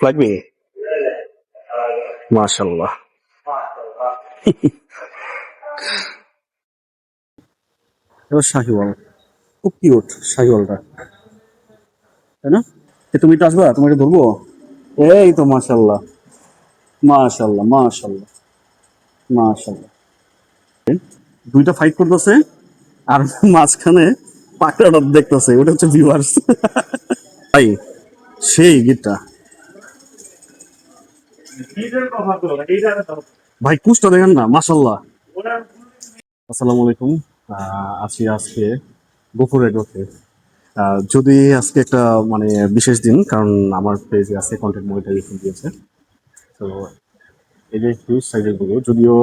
লাগবে মাশাল্লাহ। এবার শাহিওয়াল খুব কিউট শাহিওয়ালটা, তাই না? তুমি তো আসবা, তোমাকে ধরবো। এই তো মাশাল্লাহ মাশাল্লাহ মাশাল্লাহ মাশাল্লাহ। দুইটা ফাইট করতেছে আর মাঝখানে পাকড়াটা দেখতেছে, ওটা হচ্ছে ভিউয়ার্স। ভাই সেই গিটটা ভাই, কুচটা দেখেন না মাশাল্লাহ। আসসালামু আলাইকুম। আছি আজকে গফুর এগ্রোতে। যদি আজকে একটা মানে বিশেষ দিন, কারণ আমার পেজে আছে কন্টেন্ট মনিটাইজেশন দিয়েছে। তো এই যে হিউজ সাইজের গরু, যদিও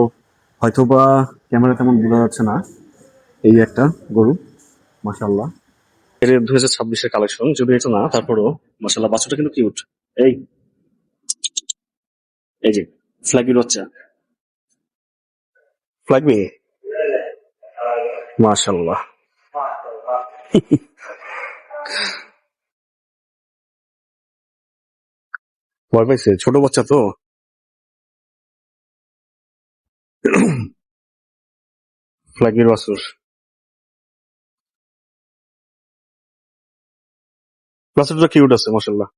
হয়তোবা ক্যামেরা তেমন বোঝা যাচ্ছে না, এই একটা গরু মাশাল্লাহ। এর 2026-এর কালেকশন, যদি এটা না তারপরও মাশাল্লাহ বাচ্চাটা কিন্তু কিউট। এই এই যে ফ্ল্যাগি বাচ্চা, ফ্ল্যাগবি মাশাল্লাহ। ভয় পাইছে, ছোট বাচ্চা তো। ফ্ল্যাগির বাছুর, বাচ্চাটা কিউট আছে মাশাল্লাহ।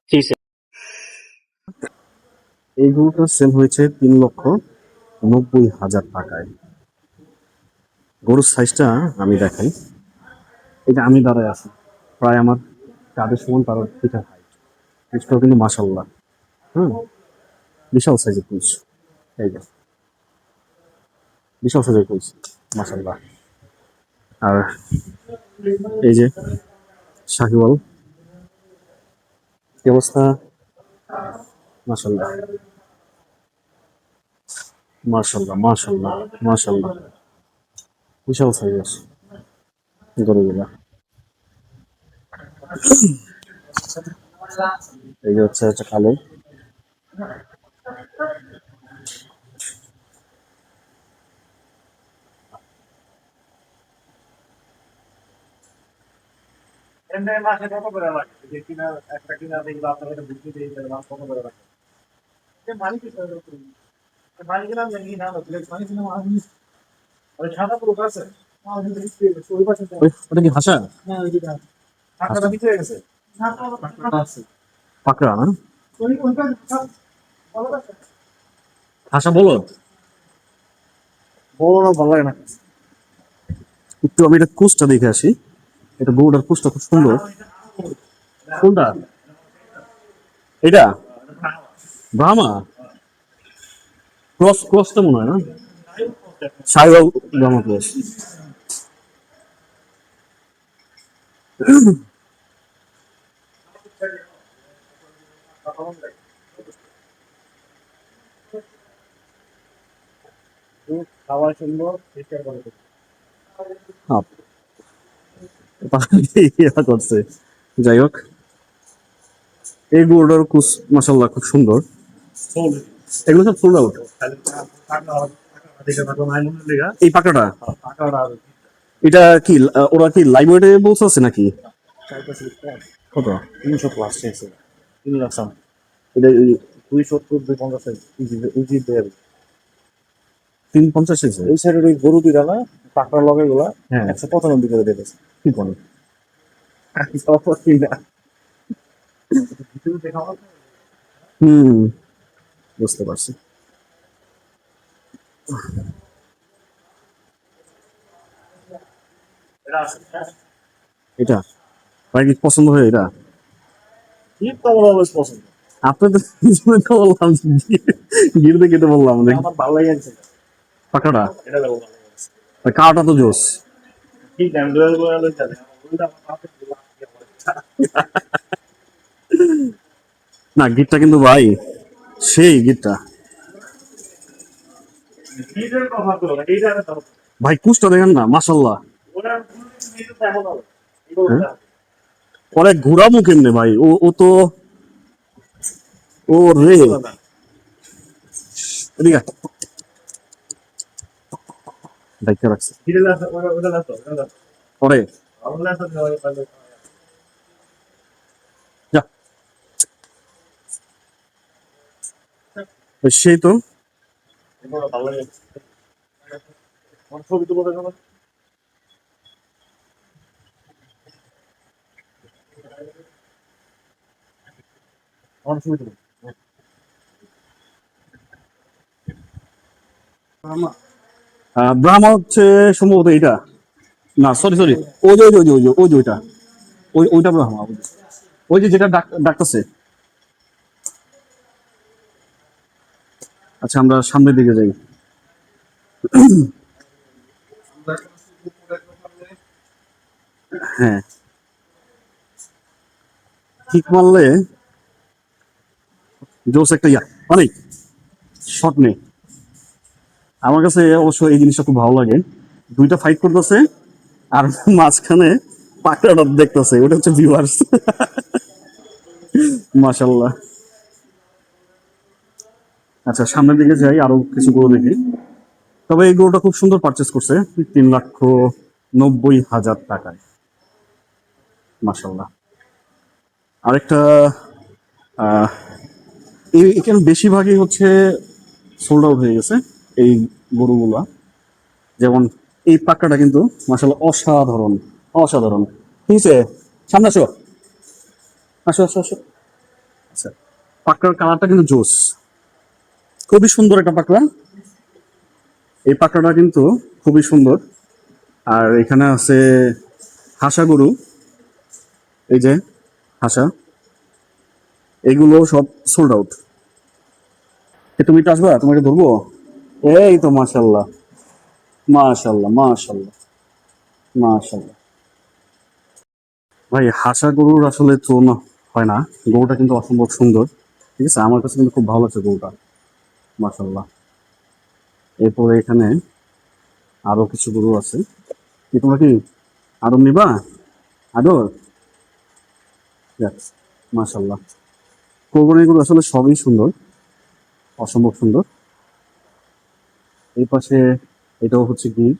কি এই গরুটা সেল হয়েছে 3,90,000 টাকায়। গরুর সাইজটা আমি দেখাই, এটা আমি দাঁড়ায় আছি, প্রায় আমার কাঁধের সমান, তার পিঠা হাইট। পিঠটাও কিন্তু মাশাল্লাহ, হ্যাঁ, বিশাল সাইজের পিচ। এই যে বিশাল সাইজের পিচ মাশাল্লাহ। আর এই যে শাহিওয়াল, কি অবস্থা মাশাল্লাহ মাশাল্লাহ মাশাল্লাহ মাশাল্লাহ, বিশাল সাইজের গরুগুলা। এই যে হচ্ছে একটা কালো, ওটা কি ভাষা পাকড়া না, ভাষা বলো। বলো না, ভালো লাগে না। একটু আমি এটা কুচটা দেখে আসি, এটা গরুটার কুচটা খুব সুন্দর। কোনটা এটা? ব্রাহ্মা ক্রস, ক্রসটা মনে হয় না, সাইওয়াল ব্রাহ্মা ক্রস। হ্যাঁ, ইয়া করছে। যাই হোক, এই গরুটার কুচ মাসাল্লাহ খুব সুন্দর। এগুলো সব সোল্ড আউট। এই পাকাটা, এটা কি ওরা কি লাইভ ওয়েটে বলছে নাকি? কত? 300 প্লাস চেয়েছে, 3 লাখ সাম, এটা 270 250 ইজি দেয়। 350 এসে? ওই সাইডের ওই গরু দুইটা না, পাকড়া লগে গুলা হ্যাঁ, 195 করে দিতেছে। কি বলে? হুম, বুঝতে পারছি। এটা ভাই কি পছন্দ হয় এটা? পছন্দ, আপনাদের পিছনে তো বললাম, গিরতে কেটে বললাম যে আমার ভালো লাগে পাকাটা, এটা ভালো লাগে। কাটা তো জোস। ঠিক টাইম ধরে বলে চলে ওইটা আমার পাপে না, গিটটা কিন্তু ভাই সেই গিটটা। গিটার কথা তো না, এইটা তো ভাই কুচটা দেখেন না মাশাল্লাহ। ওরা কিন্তু তেমন হবে হ্যাঁ, পরে ঘুরাবো কেমনে ভাই, ও ও তো, ও রে, এদিকে আয়। দায়িত্ব রাখছে ধীরে লাস ওটা লাস ওটা লাস পরে আমরা লাস ওই পালে যা সেই তো এগুলো ভালো লাগে কোন ছবি তুলো দেখো কোন ছবি তুলো ব্রাহ্মা হচ্ছে সম্ভবত এইটা না সরি সরি ওই যে ওই যে ওই যে ওই যে ওই যে ওইটা ওইটা ব্রাহ্মা ওই যে যেটা ডাকতেছে। আচ্ছা আমরা সামনের দিকে যাই। হ্যাঁ ঠিক মারলে জোস একটা অনেক শট নেই। আমার কাছে অবশ্য এই জিনিসটা খুব ভালো লাগে, দুইটা ফাইট করতেছে আর মাঝখানে পাকড়াটা দেখতেছে, ওটা হচ্ছে ভিউয়ার্স। মাশাল্লাহ। আচ্ছা সামনের দিকে যাই, আরো কিছু গরু দেখি। তবে এই গরুটা খুব সুন্দর পারচেস করছে 3,90,000 টাকায়। মাশাল্লাহ। আরেকটা আহ এখানে বেশিরভাগই হচ্ছে সোল্ড আউট হয়ে গেছে এই গরুগুলা। যেমন এই পাক্কাটা কিন্তু মাশাল্লাহ অসাধারণ অসাধারণ। ঠিক আছে সামনে আসো আসো আসো আসো। আচ্ছা পাক্কার কালারটা কিন্তু জোস, খুবই সুন্দর একটা পাকড়া। এই পাকড়াটা কিন্তু খুবই সুন্দর। আর এখানে আছে হাসা গরু, এই যে হাসা, এগুলো সব সোল্ড আউট। তুমি একটু আসবা, তোমাকে ধরবো। এই তো মাশাল্লাহ মাশাল্লাহ মাশাল্লাহ মাশাল্লাহ। ভাই হাসা গরুর আসলে তুলনা হয় না, গরুটা কিন্তু অসম্ভব সুন্দর। ঠিক আছে আমার কাছে কিন্তু খুব ভালো লাগছে গরুটা, মাশাল্লাহ। এরপরে এখানে আরো কিছু গরু আছে, কি তোমরা কি আদর নিবা? আদর, মাশাল্লাহ। কোরবানি গরু আসলে সবই সুন্দর, অসম্ভব সুন্দর। এই পাশে এটাও হচ্ছে গির,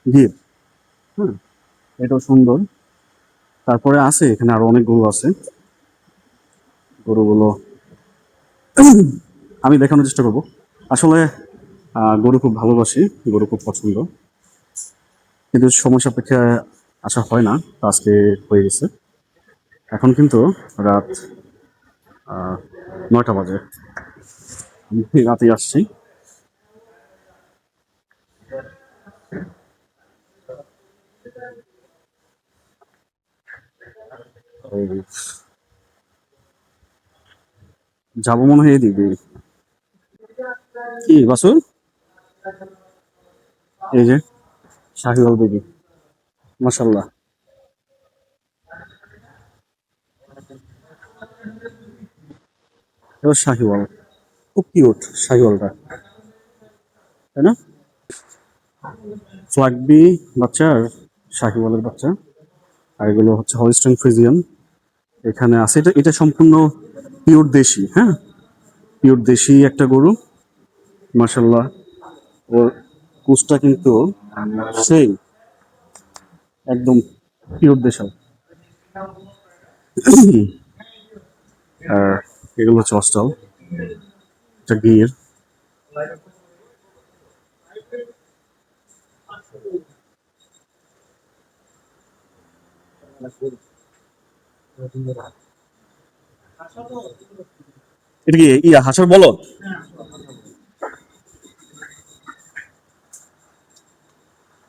গির, হ্যাঁ এটাও সুন্দর। তারপরে আছে এখানে আরো অনেক গরু আছে, গরুগুলো আমি দেখানোর চেষ্টা করবো। আসলে গরু খুব ভালোবাসি, গরু খুব পছন্দ, কিন্তু সময় সাপেক্ষে আসা হয় না, তো আজকে হয়ে গেছে। এখন কিন্তু রাত 9টা বাজে, আমি রাতে আসছি। এই যাবো মনে হয় এদিকে। কি বাসুর, এই যে শাহিওয়াল বেবি, মাশাল্লাহ। এবার শাহিওয়াল খুব কিউট, শাহিওয়ালটা তাই না? ফ্লাগবি বাচ্চা আর শাহিওয়ালের বাচ্চা, আর এগুলো হচ্ছে হলিস্টাইন ফ্রিজিয়ান। এখানে আছে এটা, এটা সম্পূর্ণ পিওর দেশি, হ্যাঁ পিওর দেশি একটা গরু, মাশাল্লাহ। ওর কুচটা কিন্তু সেই একদম পিওর দেশাল। আর এগুলো হচ্ছে অস্টাল, এটা গির। এটা কি ইয়া হাসার বলদ?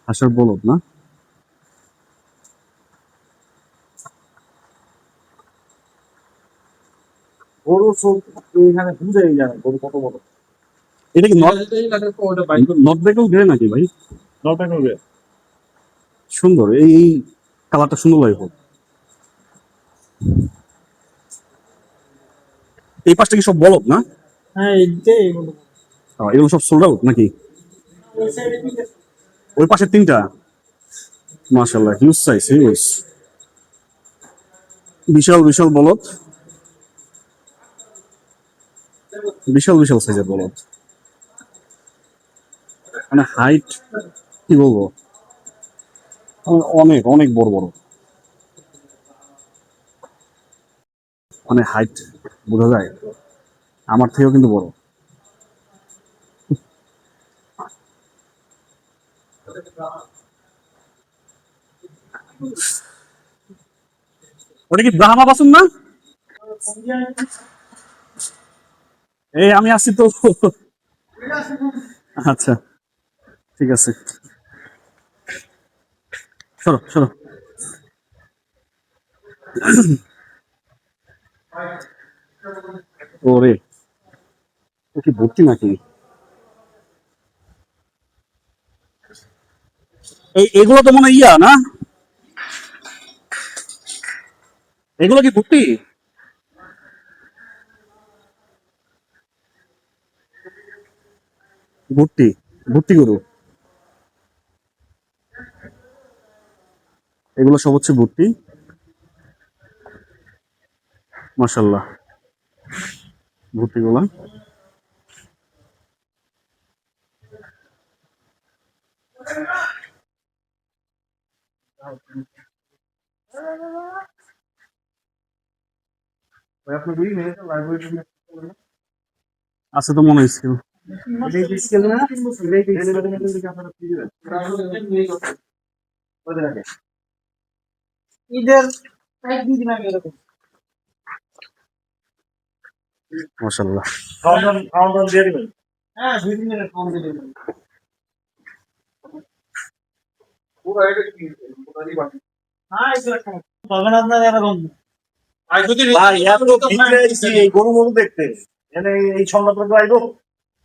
হাসার বলদ না? গরু সব এখানে বুঝে যায় গরু কত বড় এটা কি নর্থ বেঙ্গল গ্রে নাকি ভাই? নটা করবে সুন্দর, এই কালারটা সুন্দর লাগে খুব। এই পাশটা কি সব বলদ না? হ্যাঁ এইটাই এগুলো এগুলো সব সোল্ড আউট নাকি? ওই পাশে তিনটা, মাশাল্লাহ হিউজ সাইজ, হিউজ বিশাল বিশাল বলদ, বিশাল বিশাল সাইজের বলদ। মানে হাইট কি বলবো, অনেক অনেক বড় বড়, মানে হাইট বোঝা যায় আমার থেকেও কিন্তু বড়। ওটা কি ব্রাহ্মা বাসন না? এই আমি আসছি তো। আচ্ছা, ঠিক আছে, সরো সরো। ওরে, ও কি ভর্তি নাকি? এগুলো তো মনে হয় ইয়া না, এগুলো কি ভর্তি? ভর্তি, ভর্তি গরু, এগুলো সব হচ্ছে ভর্তি। মাশাল্লাহ, ভর্তি গুলা। ভাই আপনি দুই মিনিট লাইব্রেরি আছে তো মনে হয়েছিল। স্কেল না আপনারা ফ্রি দিবেন ওদের আগে ঈদের এক দুই দিন আগে এরকম মাশাল্লাহ। খাওয়ান দিয়ে দিবেন। হ্যাঁ দুই দিন আগে খাওয়ান দিয়ে দিবেন পুরো এটা কি পুরো বাকি হ্যাঁ এটা পাবেন আপনার এরকম ভাই এত ভিতরে এসেছি এই গরু গরু দেখতে এখানে এই সংবাদপত্র আইবো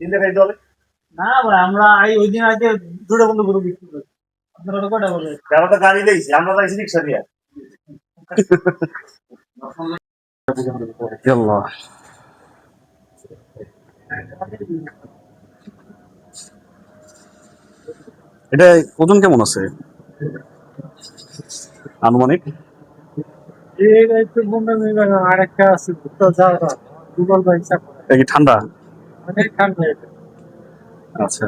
তিনটে খাইতে হবে না ভাই আমরা ওই দিন আগে দুটো বন্ধু গরু বিক্রি করি আপনারা তো কটা বলে আমরা তো গাড়ি দিয়েছি আমরা তো রিক্সা দিয়ে আল্লাহ, এটা ওজন কেমন আছে আনুমানিক? এই একটু বন্ধু মিলে আর একটা আছে ভুট্টা যাওয়া গুগল বা হিসাব এটা কি ঠান্ডা? অনেক ঠান্ডা এটা আচ্ছা,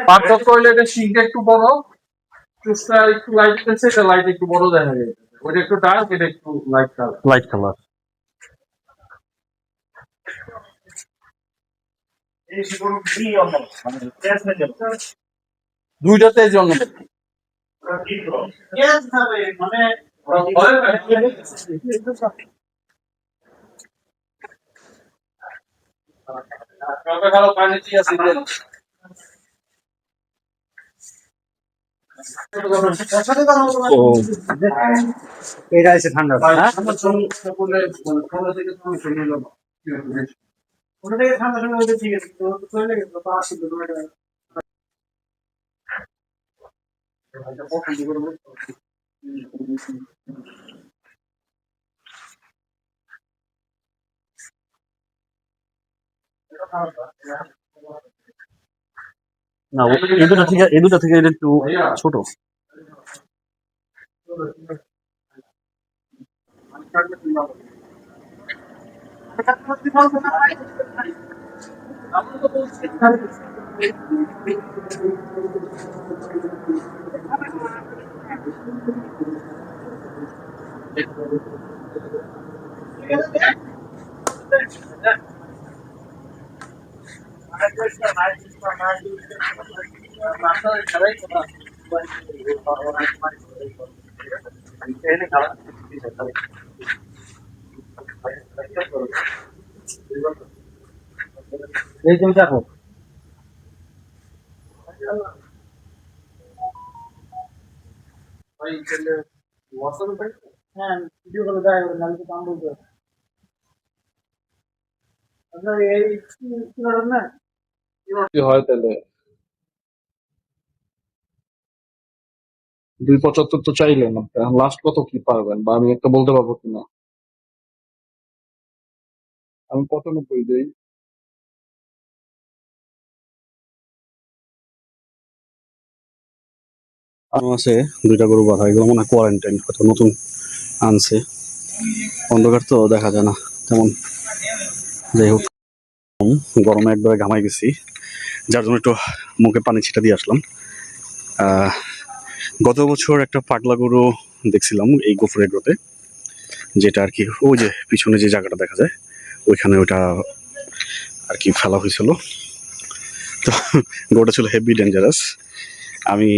পার্থক্য হইলে এটা শিংটা একটু বড় চুষটা একটু লাইট আছে এটা লাইট একটু বড় দেখা যায় ওটা একটু ডার্ক এটা একটু লাইট কালার লাইট কালার। দুইটাতে জন্ম মানে ভালো পানি আছে ও, এটা আছে ঠান্ডা হ্যাঁ ওটা থেকে ঠান্ডা সময় ঠিক আছে তো চলে গেছে তো আসি তো না এই দুটা থেকে এটা একটু ছোট। এই তুমি দেখো হ্যাঁ ভিডিও করে দেয় নাহলে তো দাম বলতে আপনার এই কি না কি হয় তাহলে 275 তো চাইলেন আপনি, এখন লাস্ট কত কি পারবেন, বা আমি একটা বলতে পারবো কিনা? আমি 95 দেই। আছে দুইটা গরু বাঁধা, এগুলো মনে হয় কোয়ারেন্টাইন, হয়তো নতুন আনছে। অন্ধকার তো দেখা যায় না তেমন। যাই হোক, গরমে একবারে ঘামাই গেছি, যার জন্য একটু মুখে পানি ছিটা দিয়ে আসলাম। আহ, গত বছর একটা পাগলা গরু দেখছিলাম এই গোফর এগ্রোতে, যেটা আর কি ওই যে পিছনে যে জায়গাটা দেখা যায় ওইখানে ওটা আর কি ফেলা হয়েছিল। তো গরুটা ছিল হেভি ডেঞ্জারাস। আমি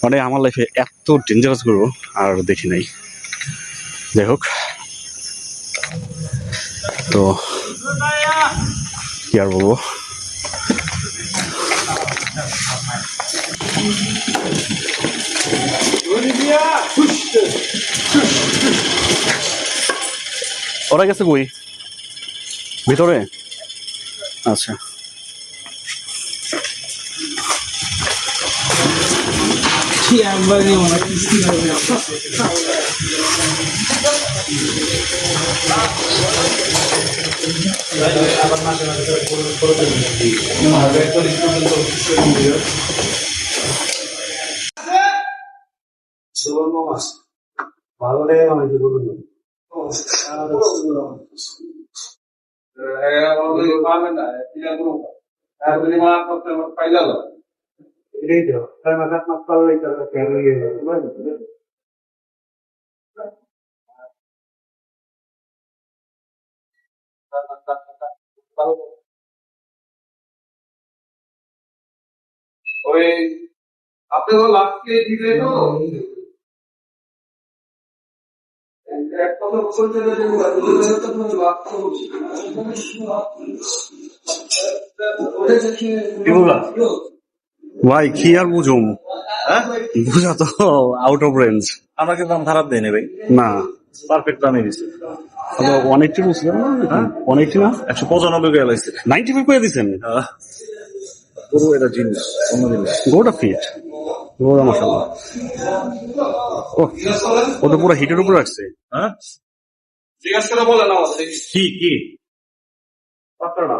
মানে আমার লাইফে এত ডেঞ্জারাস গরু আর দেখি নাই। যাই হোক, তো কি আর বলবো। ওরা গেছে কই? ভিতরে? আচ্ছা। ভালো রে অনেক ওই আপনি তো লাস্টে দিলে তো এক কথা বলতে গেলে ভাই কি আর বুঝুম, বুঝা তো আউট অফ রেঞ্জ। আমরা কিন্তু দাম খারাপ দেয়নি ভাই, না, পারফেক্ট দামই দিচ্ছে। 180 বলছিলেন না? 180 না, 195 করে লাগছে। 95 করে দিচ্ছেন। পুরো এটা জিনিস, অন্য জিনিস। গোটা ফিট, গোটা মাশাআল্লাহ। ও তো পুরো হিটের উপর রাখছে। হ্যাঁ, জিজ্ঞাসা করে বলেন আমাদের কি কি? 5 টাকা